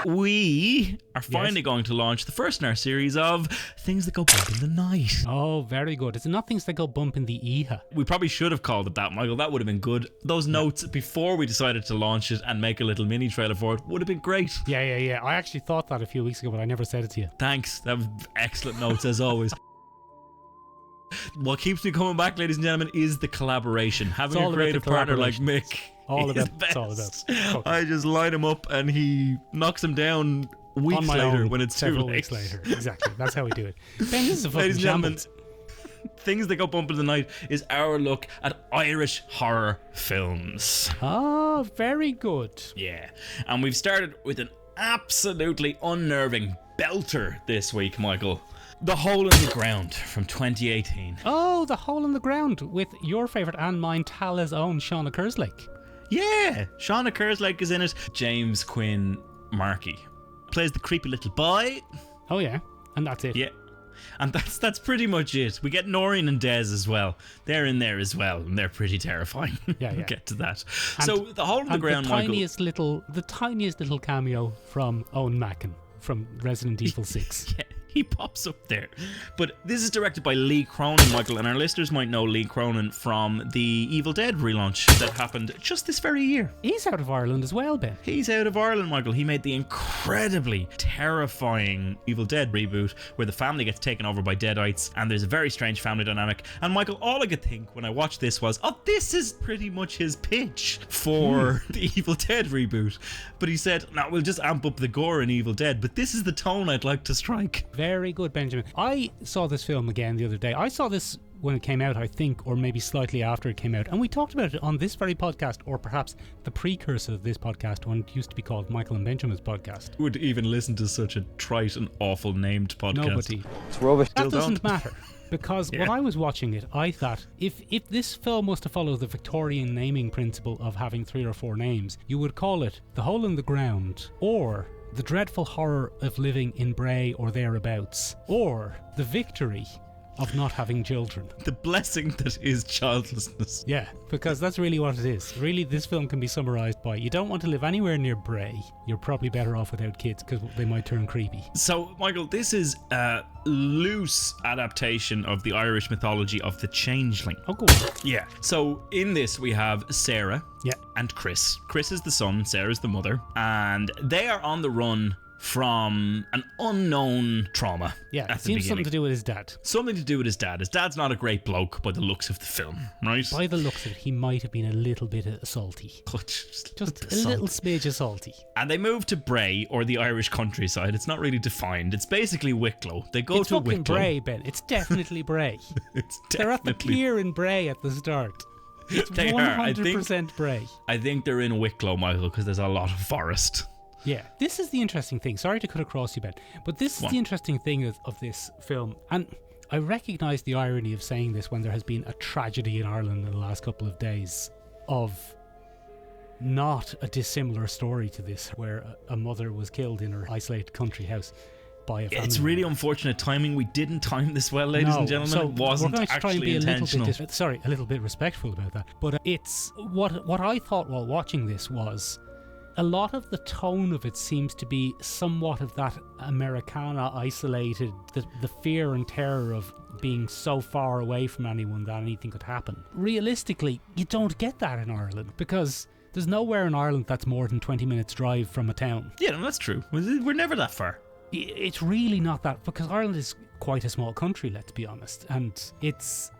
we are finally going to launch the first in our series of Things That Go Bump in the Night. Oh, very good. Is it not Things That Go Bump in the Oíche? We probably should have called it that, Michael. That would have been good. Those notes before we decided to launch it and make a little mini trailer for it would have been great. Yeah. I actually thought that a few weeks ago, but I never said it to you. Thanks. That was excellent notes as always. What keeps me coming back, ladies and gentlemen, is the collaboration. Having a creative partner like Mick. It's all about. Okay. I just line him up and he knocks him down weeks later when it's too late. Weeks later. Exactly. That's how we do it. Ben, this is a fucking Ladies and gentlemen, shambles. Things That Go Bump in the Night is our look at Irish horror films. Oh, very good. Yeah. And we've started with an absolutely unnerving belter this week, Michael. The Hole in the Ground from 2018. Oh, The Hole in the Ground with your favourite and mine, Tala's own Seána Kerslake. Yeah, Seána Kerslake is in it. James Quinn Markey plays the creepy little boy. Oh yeah, and that's it. Yeah, and that's pretty much it. We get Noreen and Des as well. They're in there as well, and they're pretty terrifying. Yeah. We'll get to that. So The Hole in the Ground, the tiniest little cameo from Owen Mackin from Resident Evil 6. Yeah. He pops up there. But this is directed by Lee Cronin, Michael, and our listeners might know Lee Cronin from the Evil Dead relaunch that happened just this very year. He's out of Ireland as well, Ben. He's out of Ireland, Michael. He made the incredibly terrifying Evil Dead reboot where the family gets taken over by Deadites and there's a very strange family dynamic. And Michael, all I could think when I watched this was, oh, this is pretty much his pitch for the Evil Dead reboot. But he said, no, we'll just amp up the gore in Evil Dead, but this is the tone I'd like to strike. Very good, Benjamin. I saw this film again the other day. I saw this when it came out, I think, or maybe slightly after it came out. And we talked about it on this very podcast, or perhaps the precursor of this podcast when it used to be called Michael and Benjamin's podcast. Who would even listen to such a trite and awful named podcast? Nobody. It's rubbish. That doesn't matter. Because when I was watching it, I thought, if this film was to follow the Victorian naming principle of having 3 or 4 names, you would call it The Hole in the Ground, or The Dreadful Horror of Living in Bray or Thereabouts, or The Victory of Not Having Children. The blessing that is childlessness. Yeah, because that's really what it is. Really, this film can be summarised by, you don't want to live anywhere near Bray. You're probably better off without kids because they might turn creepy. So, Michael, this is a loose adaptation of the Irish mythology of the changeling. Oh, go on. Yeah. So, in this, we have Sarah and Chris. Chris is the son, Sarah's the mother, and they are on the run from an unknown trauma. Yeah, it seems something to do with his dad. Something to do with his dad. His dad's not a great bloke by the looks of the film, right? By the looks of it, he might have been a little bit salty. Just a little smidge of salty. And they move to Bray, or the Irish countryside. It's not really defined. It's basically Wicklow. They go to Wicklow. It's fucking Bray, Ben. It's definitely Bray. They're at the pier in Bray at the start. It's 100% Bray. I think they're in Wicklow, Michael, because there's a lot of forest. Yeah, this is the interesting thing. Sorry to cut across you, Ben, but this is the interesting thing of this film. And I recognise the irony of saying this when there has been a tragedy in Ireland in the last couple of days of not a dissimilar story to this, where a mother was killed in her isolated country house by a family. It's really unfortunate timing. We didn't time this well, ladies and gentlemen. So it wasn't we're going to try and be intentional. a little bit respectful about that. But it's what I thought while watching this was, a lot of the tone of it seems to be somewhat of that Americana isolated, the fear and terror of being so far away from anyone that anything could happen. Realistically, you don't get that in Ireland because there's nowhere in Ireland that's more than 20 minutes drive from a town. Yeah, no, that's true. We're never that far. It's really not that, because Ireland is quite a small country, let's be honest, and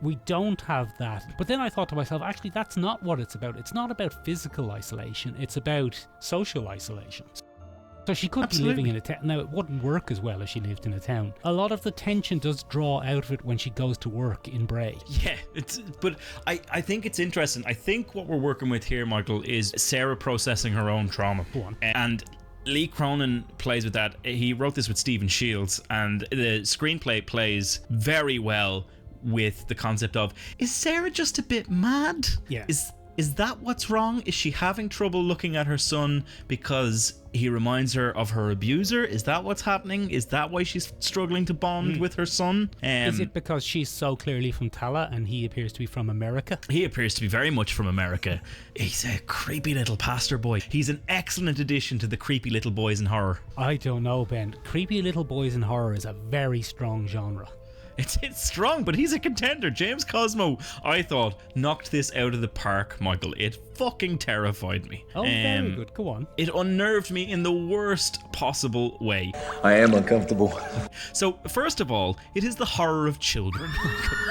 we don't have that. But then I thought to myself, actually, that's not what it's about. It's not about physical isolation, it's about social isolation. So she could be living in a town. Now, it wouldn't work as well if she lived in a town. A lot of the tension does draw out of it when she goes to work in Bray. Yeah, but I think it's interesting. I think what we're working with here, Michael, is Sarah processing her own trauma. Go on. And Lee Cronin plays with that. He wrote this with Stephen Shields, and the screenplay plays very well with the concept of, is Sarah just a bit mad? Yeah. Is Is that what's wrong? Is she having trouble looking at her son because he reminds her of her abuser? Is that what's happening? Is that why she's struggling to bond with her son? Is it because she's so clearly from Tala and he appears to be from America? He appears to be very much from America. He's a creepy little pastor boy. He's an excellent addition to the creepy little boys in horror. I don't know, Ben. Creepy little boys in horror is a very strong genre. It's strong, but he's a contender. James Cosmo, I thought, knocked this out of the park, Michael. It fucking terrified me. Oh, very good. Go on. It unnerved me in the worst possible way. I am uncomfortable. So, first of all, it is the horror of children.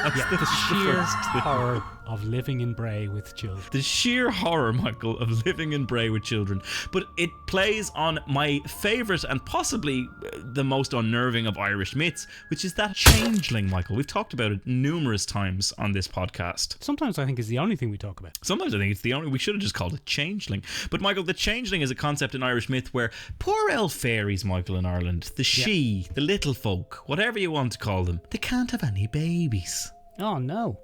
The sheer horror of living in Bray with children. The sheer horror, Michael, of living in Bray with children. But it plays on my favourite and possibly the most unnerving of Irish myths, which is that changeling, Michael. We've talked about it numerous times on this podcast. Sometimes I think it's the only thing we talk about. Sometimes I think it's the only... We should have just called it changeling. But, Michael, the changeling is a concept in Irish myth where poor elf fairies, Michael, in Ireland, the the little folk, whatever you want to call them, they can't have any babies. Oh, no.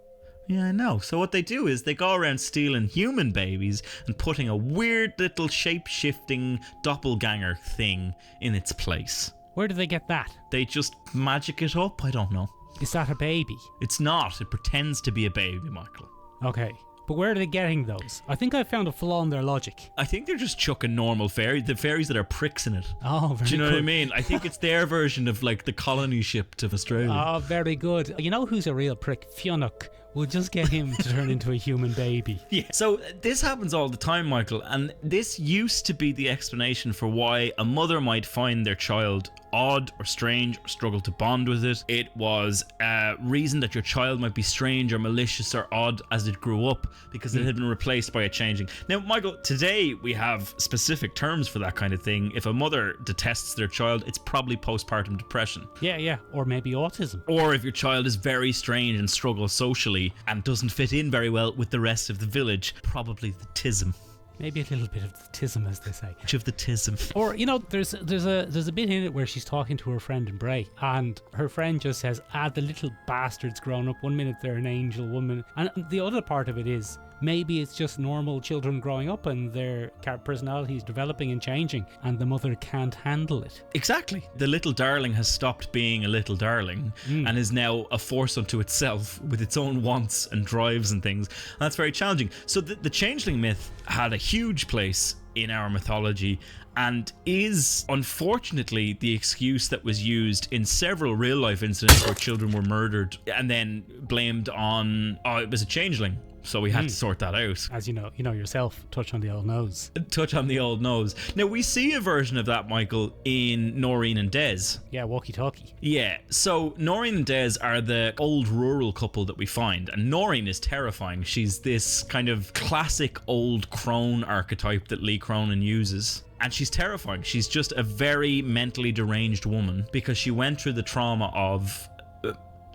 Yeah, I know. So what they do is they go around stealing human babies and putting a weird little shape-shifting doppelganger thing in its place. Where do they get that? They just magic it up, I don't know. Is that a baby? It's not. It pretends to be a baby, Michael. Okay. But where are they getting those? I think I found a flaw in their logic. I think they're just chucking normal fairies, the fairies that are pricks in it. Oh, very good. Do you know what I mean? I think it's their version of like the colony ship to Australia. Oh, very good. You know who's a real prick? Fionnuc. We'll just get him to turn into a human baby. Yeah. So this happens all the time, Michael, and this used to be the explanation for why a mother might find their child odd or strange or struggle to bond with it. It was a reason that your child might be strange or malicious or odd as it grew up because it had been replaced by a changeling. Now, Michael, today we have specific terms for that kind of thing. If a mother detests their child, it's probably postpartum depression. Yeah. Or maybe autism. Or if your child is very strange and struggles socially and doesn't fit in very well with the rest of the village, probably the tism. Maybe a little bit of the tism, as they say. Much of the tism. Or, you know, there's a bit in it where she's talking to her friend in Bray, and her friend just says, the little bastard's grown up. 1 minute they're an angel, 1 minute... And the other part of it is, maybe it's just normal children growing up and their personalities developing and changing, and the mother can't handle it. Exactly. The little darling has stopped being a little darling and is now a force unto itself with its own wants and drives and things. And that's very challenging. So the changeling myth had a huge place in our mythology and is unfortunately the excuse that was used in several real life incidents where children were murdered and then blamed on, it was a changeling. So we had to sort that out. As you know yourself, touch on the old nose. Touch on the old nose. Now, we see a version of that, Michael, in Noreen and Des. Yeah, walkie-talkie. Yeah, so Noreen and Des are the old rural couple that we find. And Noreen is terrifying. She's this kind of classic old crone archetype that Lee Cronin uses. And she's terrifying. She's just a very mentally deranged woman because she went through the trauma of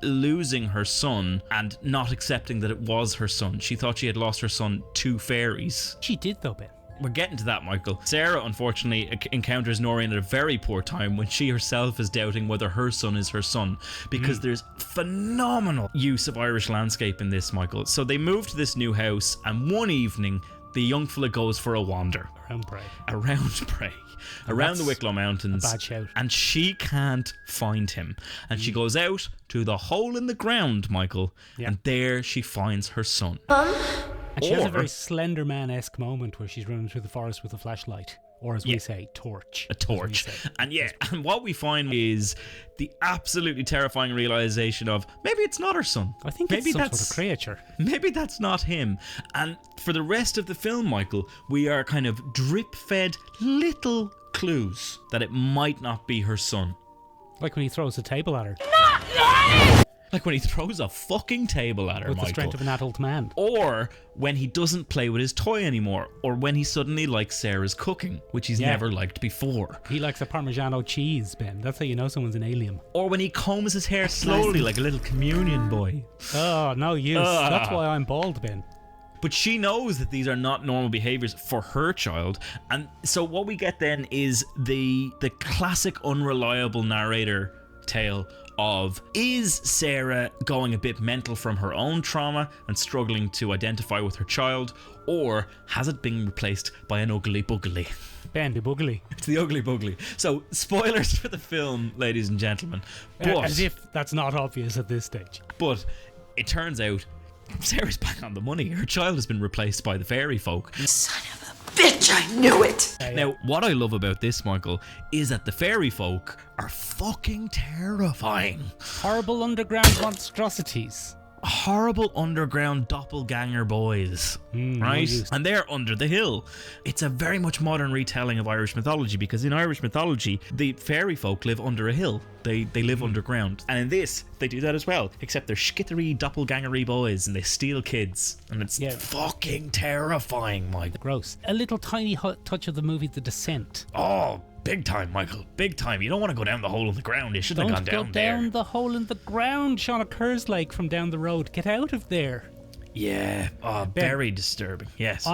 losing her son and not accepting that it was her son. She thought she had lost her son to fairies. She did though, Ben. We're getting to that, Michael. Sarah, unfortunately, encounters Noreen at a very poor time when she herself is doubting whether her son is her son because there's phenomenal use of Irish landscape in this, Michael. So they move to this new house and one evening the young fella goes for a wander. Around the Wicklow Mountains. A bad shout. And she can't find him. And she goes out to the hole in the ground, Michael, and there she finds her son. And she has a very Slender Man-esque moment where she's running through the forest with a flashlight. Or as we say, torch. A torch. And and what we find is the absolutely terrifying realization of maybe it's not her son. I think maybe it's some sort of creature. Maybe that's not him. And for the rest of the film, Michael, we are kind of drip-fed little clues that it might not be her son. Like when he throws a table at her. Like when he throws a fucking table at her, with Michael. the strength of an adult man. Or when he doesn't play with his toy anymore. Or when he suddenly likes Sarah's cooking, which he's never liked before. He likes a Parmigiano cheese, Ben. That's how you know someone's an alien. Or when he combs his hair slowly like a little communion boy. Oh, no use. That's why I'm bald, Ben. But she knows that these are not normal behaviours for her child. And so what we get then is the classic unreliable narrator tale of, is Sarah going a bit mental from her own trauma and struggling to identify with her child, or has it been replaced by an ugly buggly? Ben, the buggly. It's the ugly buggly. So, spoilers for the film, ladies and gentlemen. But, as if that's not obvious at this stage. But it turns out Sarah's back on the money. Her child has been replaced by the fairy folk. Son of a bitch, I knew it! Now, what I love about this, Michael, is that the fairy folk are fucking terrifying. Horrible underground monstrosities. Horrible underground doppelganger boys, right? And they're under the hill. It's a very much modern retelling of Irish mythology, because in Irish mythology, the fairy folk live under a hill. They live underground. And in this, they do that as well, except they're skittery, doppelgangery boys, and they steal kids. And it's fucking terrifying, Mike. Gross. A little tiny touch of the movie The Descent. Oh, big time, Michael. Big time. You don't want to go down the hole in the ground. You shouldn't have gone down there. Don't go down the hole in the ground, Seána Kerslake from down the road. Get out of there. Yeah. Oh, very disturbing. Yes.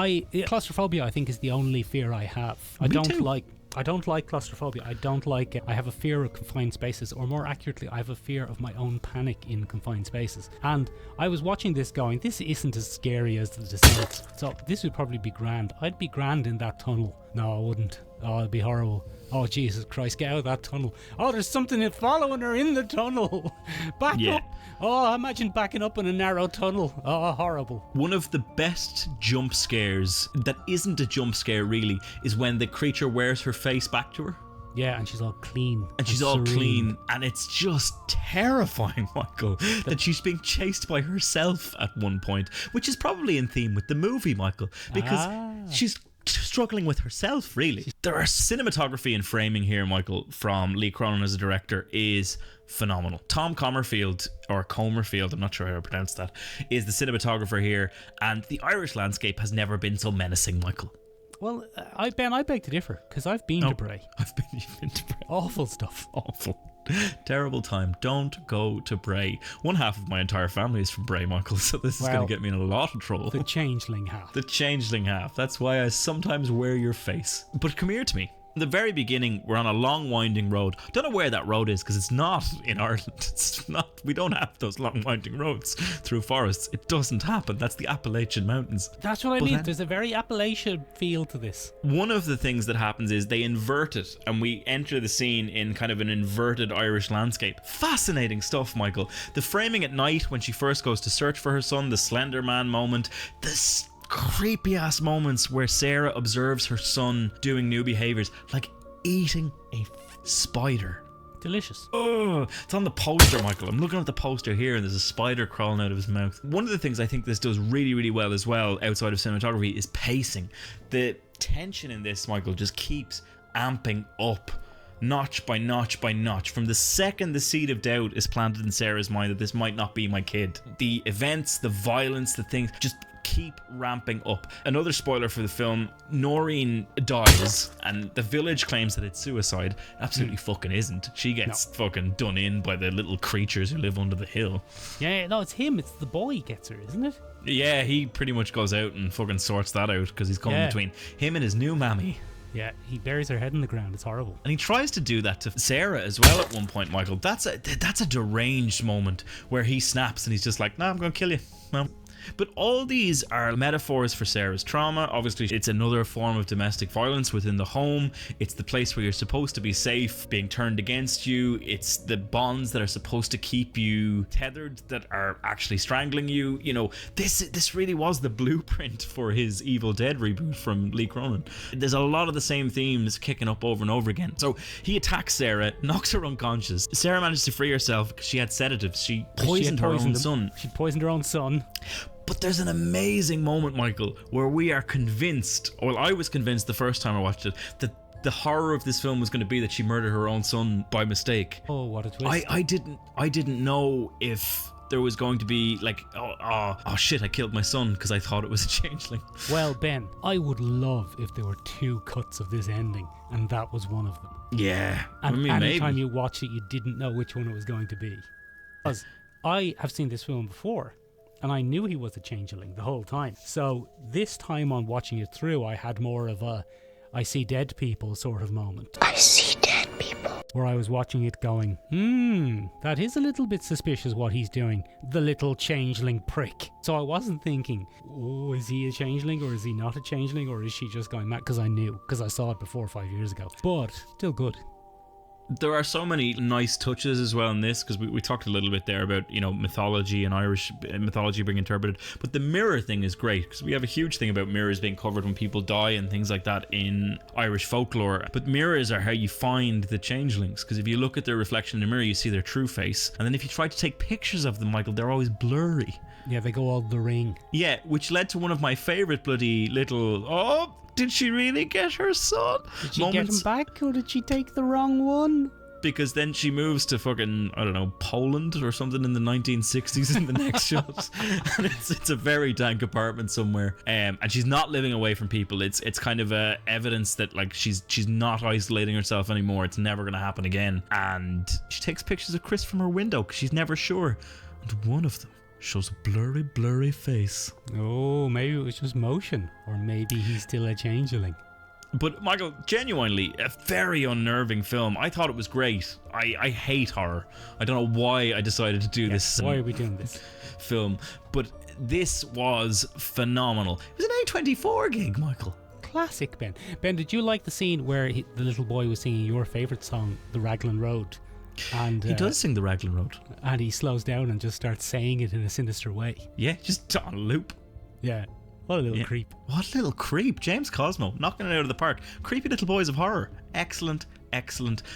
Claustrophobia, I think, is the only fear I have. I don't like claustrophobia. I don't like it. I have a fear of confined spaces, or more accurately, I have a fear of my own panic in confined spaces. And I was watching this going, this isn't as scary as The Descent. So this would probably be grand. I'd be grand in that tunnel. No, I wouldn't. Oh, it'd be horrible. Oh, Jesus Christ, get out of that tunnel. Oh, there's something following her in the tunnel. Back up. Oh, imagine backing up in a narrow tunnel. Oh, horrible. One of the best jump scares that isn't a jump scare really is when the creature wears her face back to her. Yeah, and she's all clean. And she's all clean. And it's just terrifying, Michael, that she's being chased by herself at one point, which is probably in theme with the movie, Michael, because she's struggling with herself, really. There are cinematography and framing here, Michael, from Lee Cronin as a director is phenomenal. Tom Comerfield, or Comerfield, I'm not sure how to pronounce that, is the cinematographer here, and the Irish landscape has never been so menacing, Michael. Well, I beg to differ, because I've been to Bray. You've been to Bray. Awful stuff. Awful. Terrible time. Don't go to Bray. One half of my entire family is from Bray, Michael, so this is going to get me in a lot of trouble. The changeling half. The changeling half. That's why I sometimes wear your face. But come here to me. In the very beginning, we're on a long winding road. Don't know where that road is, because it's not in Ireland. It's not. We don't have those long winding roads through forests. It doesn't happen. That's the Appalachian Mountains. That's what I mean. There's a very Appalachian feel to this. One of the things that happens is they invert it, and we enter the scene in kind of an inverted Irish landscape. Fascinating stuff, Michael. The framing at night when she first goes to search for her son, the Slender Man moment, this creepy ass moments where Sarah observes her son doing new behaviors, like eating a spider. Delicious. Oh, it's on the poster, Michael. I'm looking at the poster here, and there's a spider crawling out of his mouth. One of the things I think this does really, really well as well, outside of cinematography, is pacing. The tension in this, Michael, just keeps amping up, notch by notch by notch. From the second the seed of doubt is planted in Sarah's mind that this might not be my kid, the events, the violence, the things just keep ramping up. Another spoiler for the film, Noreen dies and the village claims that it's suicide. Absolutely fucking isn't. She gets fucking done in by the little creatures who live under the hill. Yeah, no, it's him. It's the boy gets her, isn't it? Yeah, he pretty much goes out and fucking sorts that out, because he's coming between him and his new mammy. Yeah, he buries her head in the ground. It's horrible. And he tries to do that to Sarah as well at one point, Michael. That's a deranged moment where he snaps and he's just like, nah, I'm going to kill you. No. But all these are metaphors for Sarah's trauma. Obviously, it's another form of domestic violence within the home. It's the place where you're supposed to be safe being turned against you. It's the bonds that are supposed to keep you tethered that are actually strangling you. You know, this really was the blueprint for his Evil Dead reboot from Lee Cronin. There's a lot of the same themes kicking up over and over again. So he attacks Sarah, knocks her unconscious. Sarah manages to free herself because she had sedatives. She poisoned her own son. She poisoned her own son. But there's an amazing moment, Michael, where we are convinced, well, I was convinced the first time I watched it, that the horror of this film was going to be that she murdered her own son by mistake. Oh, what a twist. I didn't know if there was going to be like, oh shit, I killed my son because I thought it was a changeling. Well, Ben, I would love if there were 2 cuts of this ending, and that was one of them. Yeah. And I mean, anytime maybe you watch it, you didn't know which one it was going to be. Because I have seen this film before, and I knew he was a changeling the whole time. So this time on watching it through, I had more of a I see dead people sort of moment. I see dead people. where I was watching it going, that is a little bit suspicious what he's doing. The little changeling prick. So I wasn't thinking, oh, is he a changeling or is he not a changeling or is she just going mad? Because I knew, because I saw it before 5 years ago. But still good. There are so many nice touches as well in this, because we talked a little bit there about, you know, mythology and Irish mythology being interpreted, but the mirror thing is great, because we have a huge thing about mirrors being covered when people die and things like that in Irish folklore. But mirrors are how you find the changelings, because if you look at their reflection in the mirror, you see their true face, and then if you try to take pictures of them, Michael, they're always blurry. Yeah, they go all the ring. Yeah, which led to one of my favourite bloody little, did she really get her son? Did she get him back, or did she take the wrong one? Because then she moves to fucking, I don't know, Poland or something in the 1960s in the next shot. And it's a very dank apartment somewhere. And she's not living away from people. It's kind of evidence that, like, she's not isolating herself anymore. It's never going to happen again. And she takes pictures of Chris from her window because she's never sure. And one of them shows a blurry face. Oh, maybe it was just motion. Or maybe he's still a changeling. But Michael, genuinely, a very unnerving film. I thought it was great. I hate horror. I don't know why I decided to do this. Why are we doing this film? But this was phenomenal. It was an A24 gig, Michael. Classic, Ben. Ben, did you like the scene where the little boy was singing your favourite song, The Raglan Road? And he does sing The Raglan Road. And he slows down and just starts saying it in a sinister way. Yeah, just on a loop. Yeah. What a little creep. What a little creep. James Cosmo, knocking it out of the park. Creepy little boys of horror. Excellent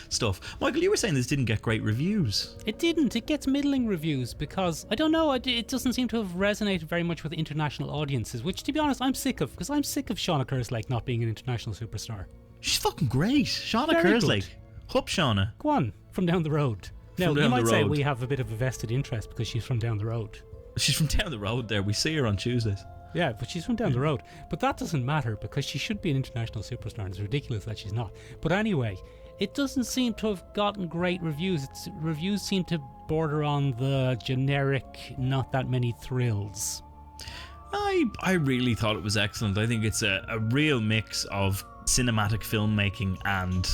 stuff. Michael, you were saying this didn't get great reviews. It didn't. It gets middling reviews because, I don't know, it doesn't seem to have resonated very much with international audiences, which, to be honest, I'm sick of, because I'm sick of Seána Kerslake not being an international superstar. She's fucking great. Seána Kerslake. Hup, Seána. Go on, from down the road. Now, you might say we have a bit of a vested interest because she's from down the road. She's from down the road there. We see her on Tuesdays. Yeah, but she's from down the road. But that doesn't matter because she should be an international superstar and it's ridiculous that she's not. But anyway, it doesn't seem to have gotten great reviews. Reviews seem to border on the generic, not that many thrills. I really thought it was excellent. I think it's a real mix of cinematic filmmaking and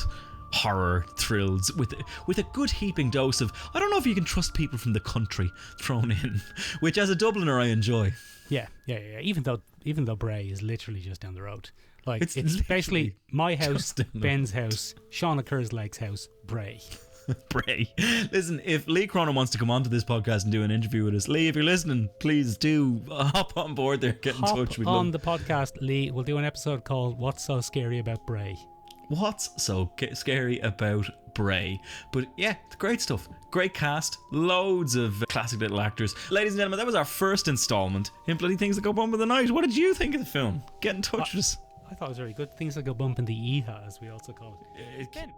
horror thrills with a good heaping dose of, I don't know if you can trust people from the country thrown in, which as a Dubliner I enjoy. Yeah. Even though Bray is literally just down the road. Like, it's basically my house, Ben's house, Seána Kerslake's house, Bray. Bray. Listen, if Lee Cronin wants to come onto this podcast and do an interview with us, Lee, if you're listening, please do hop on board there, get in touch. Hop on the podcast, Lee. We'll do an episode called What's So Scary About Bray. What's so scary about Bray? But yeah, great stuff. Great cast. Loads of classic little actors. Ladies and gentlemen, that was our first installment in Bloody Things That Go Bump in the Night. What did you think of the film? Get in touch with us. I thought it was very good. Things That Go Bump in the Oíche, as we also call it.